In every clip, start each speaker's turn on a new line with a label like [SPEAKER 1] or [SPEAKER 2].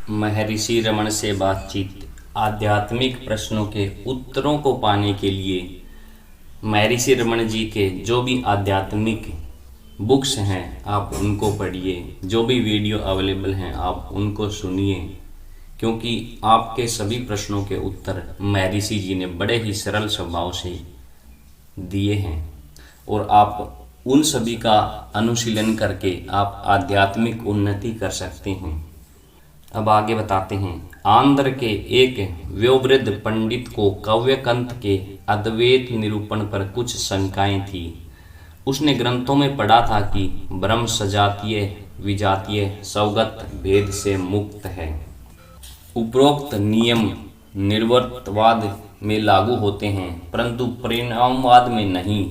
[SPEAKER 1] महर्षि रमण से बातचीत। आध्यात्मिक प्रश्नों के उत्तरों को पाने के लिए महर्षि रमण जी के जो भी आध्यात्मिक बुक्स हैं आप उनको पढ़िए, जो भी वीडियो अवेलेबल हैं आप उनको सुनिए, क्योंकि आपके सभी प्रश्नों के उत्तर महर्षि जी ने बड़े ही सरल स्वभाव से दिए हैं और आप उन सभी का अनुशीलन करके आप आध्यात्मिक उन्नति कर सकते हैं। अब आगे बताते हैं। आंध्र के एक वयोवृद्ध पंडित को काव्यकंत के अद्वैत निरूपण पर कुछ शंकाएं थी। उसने ग्रंथों में पढ़ा था कि ब्रह्म सजातीय विजातीय स्वगत भेद से मुक्त है। उपरोक्त नियम निर्वर्तवाद में लागू होते हैं, परंतु परिणामवाद में नहीं।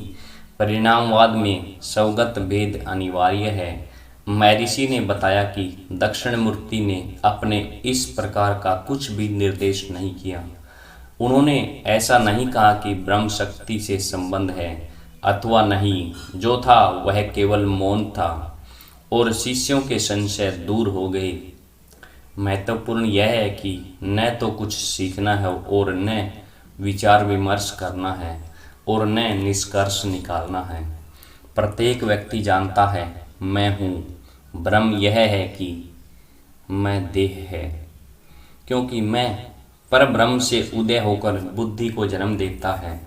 [SPEAKER 1] परिणामवाद में स्वगत भेद अनिवार्य है। महर्षि ने बताया कि दक्षिणमूर्ति ने अपने इस प्रकार का कुछ भी निर्देश नहीं किया। उन्होंने ऐसा नहीं कहा कि ब्रह्म शक्ति से संबंध है अथवा नहीं, जो था वह केवल मौन था और शिष्यों के संशय दूर हो गए। महत्वपूर्ण यह है कि न तो कुछ सीखना है और न विचार विमर्श करना है और न निष्कर्ष निकालना है। प्रत्येक व्यक्ति जानता है मैं हूँ। ब्रह्म यह है कि मैं देह है, क्योंकि मैं पर ब्रह्म से उदय होकर बुद्धि को जन्म देता है।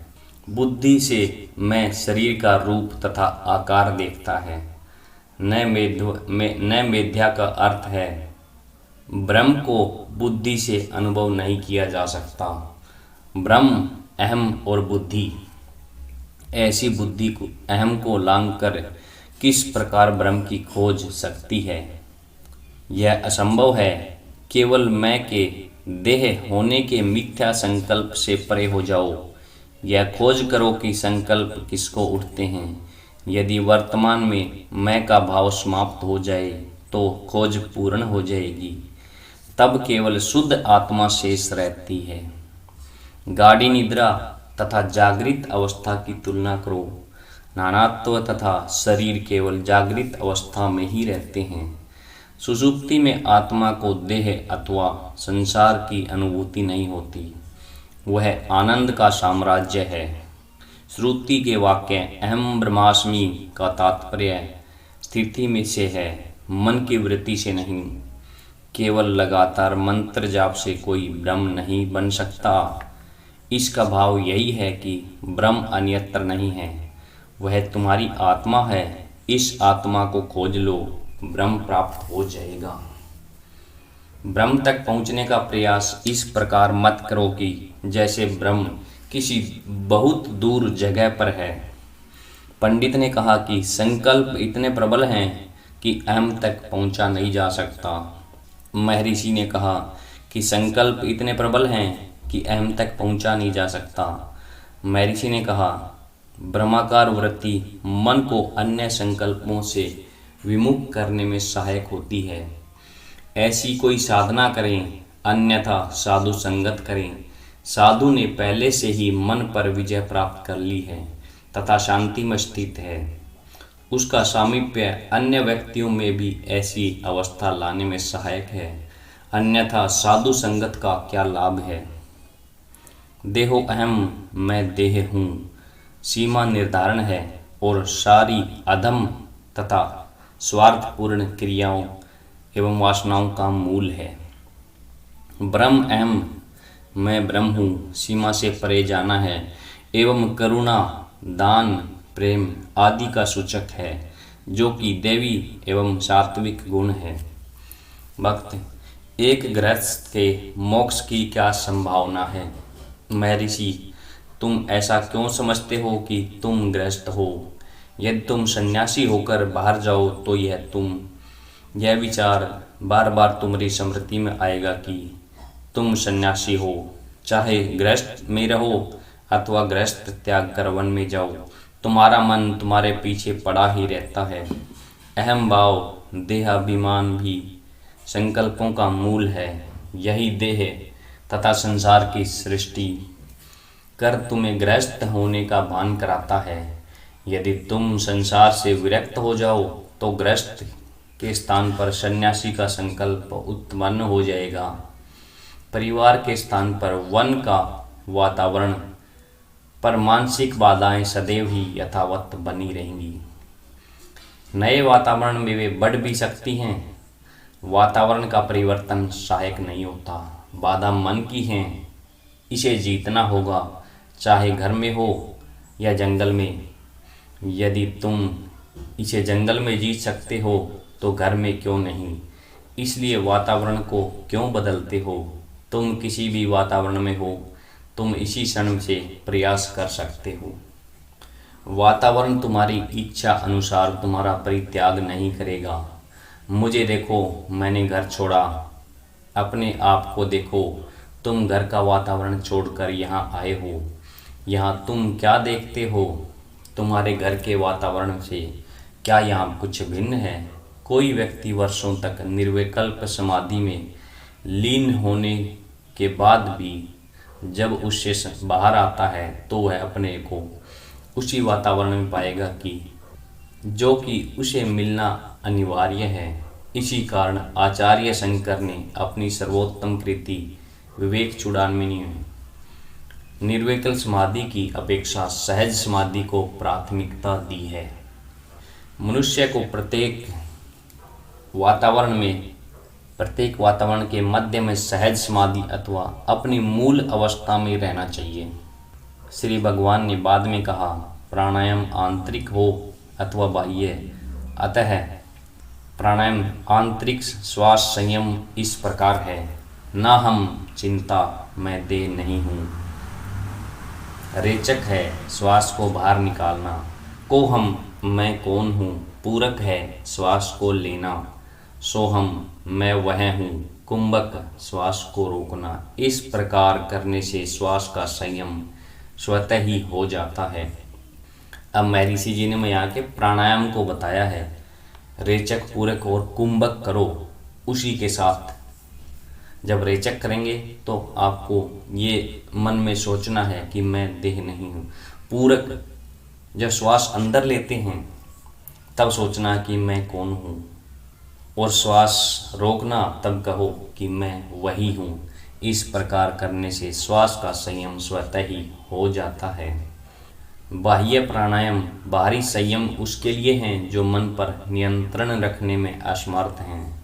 [SPEAKER 1] बुद्धि से मैं शरीर का रूप तथा आकार देखता है। न मेध्या का अर्थ है ब्रह्म को बुद्धि से अनुभव नहीं किया जा सकता। ब्रह्म अहम और बुद्धि, ऐसी बुद्धि को अहम को लांघ कर किस प्रकार ब्रह्म की खोज सकती है? यह असंभव है। केवल मैं के देह होने के मिथ्या संकल्प से परे हो जाओ। यह खोज करो कि संकल्प किसको उठते हैं। यदि वर्तमान में मैं का भाव समाप्त हो जाए तो खोज पूर्ण हो जाएगी। तब केवल शुद्ध आत्मा शेष रहती है। गाढ़ी निद्रा तथा जागृत अवस्था की तुलना करो। नानात्व तथा शरीर केवल जागृत अवस्था में ही रहते हैं। सुषुप्ति में आत्मा को देह अथवा संसार की अनुभूति नहीं होती। वह आनंद का साम्राज्य है। श्रुति के वाक्य अहम ब्रह्मास्मि का तात्पर्य स्थिति में से है, मन की वृत्ति से नहीं। केवल लगातार मंत्र जाप से कोई ब्रह्म नहीं बन सकता। इसका भाव यही है कि ब्रह्म अन्यत्र नहीं है, वह तुम्हारी आत्मा है। इस आत्मा को खोज लो, ब्रह्म प्राप्त हो जाएगा। ब्रह्म तक पहुंचने का प्रयास इस प्रकार मत करो कि जैसे ब्रह्म किसी बहुत दूर जगह पर है। पंडित ने कहा कि संकल्प इतने प्रबल हैं कि अहम तक पहुंचा नहीं जा सकता। महर्षि ने कहा कि संकल्प इतने प्रबल हैं कि अहम तक पहुंचा नहीं जा सकता। महर्षि ने कहा ब्रह्माकार वृत्ति मन को अन्य संकल्पों से विमुख करने में सहायक होती है। ऐसी कोई साधना करें, अन्यथा साधु संगत करें। साधु ने पहले से ही मन पर विजय प्राप्त कर ली है तथा शांति में स्थित है। उसका सामीप्य अन्य व्यक्तियों में भी ऐसी अवस्था लाने में सहायक है, अन्यथा साधु संगत का क्या लाभ है। देहो अहम, मैं देह हूँ सीमा निर्धारण है और सारी अधम तथा स्वार्थपूर्ण क्रियाओं एवं वासनाओं का मूल है। ब्रह्म अहम, मैं ब्रह्म हूँ सीमा से परे जाना है एवं करुणा, दान, प्रेम आदि का सूचक है, जो कि देवी एवं सात्विक गुण है। भक्त, एक गृहस्थ के मोक्ष की क्या संभावना है? महर्षि, तुम ऐसा क्यों समझते हो कि तुम गृहस्थ हो? यदि तुम सन्यासी होकर बाहर जाओ तो यह विचार बार बार तुम्हारी स्मृति में आएगा कि तुम सन्यासी हो। चाहे गृहस्थ में रहो अथवा गृहस्थ त्याग कर वन में जाओ, तुम्हारा मन तुम्हारे पीछे पड़ा ही रहता है। अहम भाव, देहाभिमान भी संकल्पों का मूल है। यही देह तथा संसार की सृष्टि कर तुम्हें गृहस्थ होने का भान कराता है। यदि तुम संसार से विरक्त हो जाओ तो गृहस्थ के स्थान पर सन्यासी का संकल्प उत्पन्न हो जाएगा। परिवार के स्थान पर वन का वातावरण पर मानसिक बाधाएं सदैव ही यथावत बनी रहेंगी। नए वातावरण में वे बढ़ भी सकती हैं। वातावरण का परिवर्तन सहायक नहीं होता, बाधा मन की है, इसे जीतना होगा, चाहे घर में हो या जंगल में। यदि तुम इसे जंगल में जीत सकते हो तो घर में क्यों नहीं। इसलिए वातावरण को क्यों बदलते हो। तुम किसी भी वातावरण में हो, तुम इसी क्षण से प्रयास कर सकते हो। वातावरण तुम्हारी इच्छा अनुसार तुम्हारा परित्याग नहीं करेगा। मुझे देखो, मैंने घर छोड़ा, अपने आप को देखो, तुम घर का वातावरण छोड़कर यहाँ आए हो। यहाँ तुम क्या देखते हो। तुम्हारे घर के वातावरण से क्या यहाँ कुछ भिन्न है। कोई व्यक्ति वर्षों तक निर्विकल्प समाधि में लीन होने के बाद भी जब उससे बाहर आता है तो वह अपने को उसी वातावरण में पाएगा जो कि उसे मिलना अनिवार्य है। इसी कारण आचार्य शंकर ने अपनी सर्वोत्तम कृति विवेक चूड़ामणि में निर्विकल्प समाधि की अपेक्षा सहज समाधि को प्राथमिकता दी है। मनुष्य को प्रत्येक वातावरण के मध्य में सहज समाधि अथवा अपनी मूल अवस्था में रहना चाहिए। श्री भगवान ने बाद में कहा, प्राणायाम आंतरिक हो अथवा बाह्य, अतः प्राणायाम आंतरिक श्वास संयम इस प्रकार है। ना हम चिंता, मैं देह नहीं हूँ। रेचक है श्वास को बाहर निकालना। को हम, मैं कौन हूँ। पूरक है श्वास को लेना। सोहम, मैं वह हूँ। कुंभक, श्वास को रोकना। इस प्रकार करने से श्वास का संयम स्वतः ही हो जाता है। अब महर्षि जी ने मैं यहाँ के प्राणायाम को बताया है। रेचक, पूरक और कुंभक करो। उसी के साथ जब रेचक करेंगे तो आपको ये मन में सोचना है कि मैं देह नहीं हूँ। पूरक, जब श्वास अंदर लेते हैं तब सोचना कि मैं कौन हूँ। और श्वास रोकना तब कहो कि मैं वही हूँ। इस प्रकार करने से श्वास का संयम स्वतः ही हो जाता है। बाह्य प्राणायाम, बाहरी संयम उसके लिए हैं जो मन पर नियंत्रण रखने में असमर्थ हैं।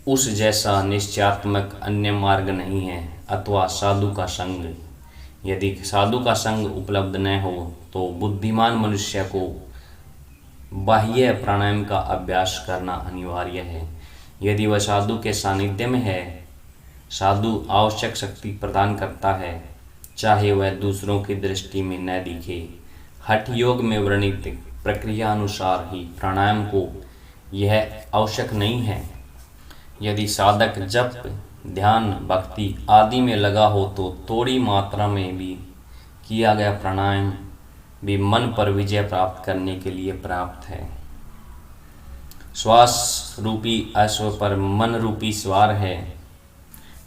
[SPEAKER 1] उस जैसा निश्चयात्मक अन्य मार्ग नहीं है। अथवा साधु का संग, यदि साधु का संग उपलब्ध न हो तो बुद्धिमान मनुष्य को बाह्य प्राणायाम का अभ्यास करना अनिवार्य है। यदि वह साधु के सानिध्य में है, साधु आवश्यक शक्ति प्रदान करता है, चाहे वह दूसरों की दृष्टि में न दिखे। हठ योग में वर्णित प्रक्रिया अनुसार ही प्राणायाम को यह आवश्यक नहीं है। यदि साधक जप, ध्यान, भक्ति आदि में लगा हो तो थोड़ी मात्रा में भी किया गया प्राणायाम भी मन पर विजय प्राप्त करने के लिए प्राप्त है। श्वास रूपी अश्व पर मन रूपी सवार है।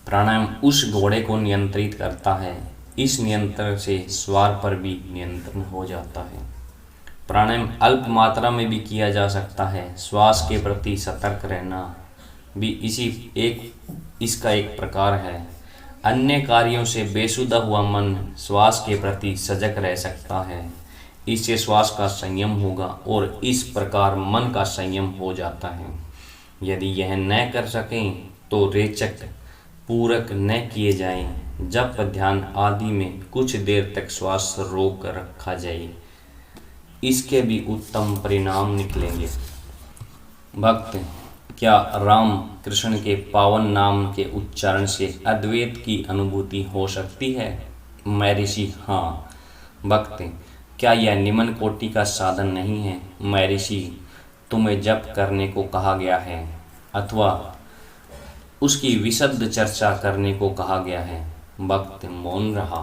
[SPEAKER 1] प्राणायाम उस घोड़े को नियंत्रित करता है। इस नियंत्रण से सवार पर भी नियंत्रण हो जाता है। प्राणायाम अल्प मात्रा में भी किया जा सकता है। श्वास के प्रति सतर्क रहना भी इसका एक प्रकार है। अन्य कार्यों से बेसुधा हुआ मन श्वास के प्रति सजग रह सकता है। इससे श्वास का संयम होगा और इस प्रकार मन का संयम हो जाता है। यदि यह न कर सकें तो रेचक, पूरक न किए जाएं। जप, ध्यान आदि में कुछ देर तक श्वास रोक रखा जाए, इसके भी उत्तम परिणाम निकलेंगे। भक्त, क्या राम कृष्ण के पावन नाम के उच्चारण से अद्वैत की अनुभूति हो सकती है। महर्षि, हाँ। भक्त, क्या यह निम्न कोटि का साधन नहीं है। महर्षि, तुम्हें जप करने को कहा गया है अथवा उसकी विशद चर्चा करने को कहा गया है। भक्त मौन रहा।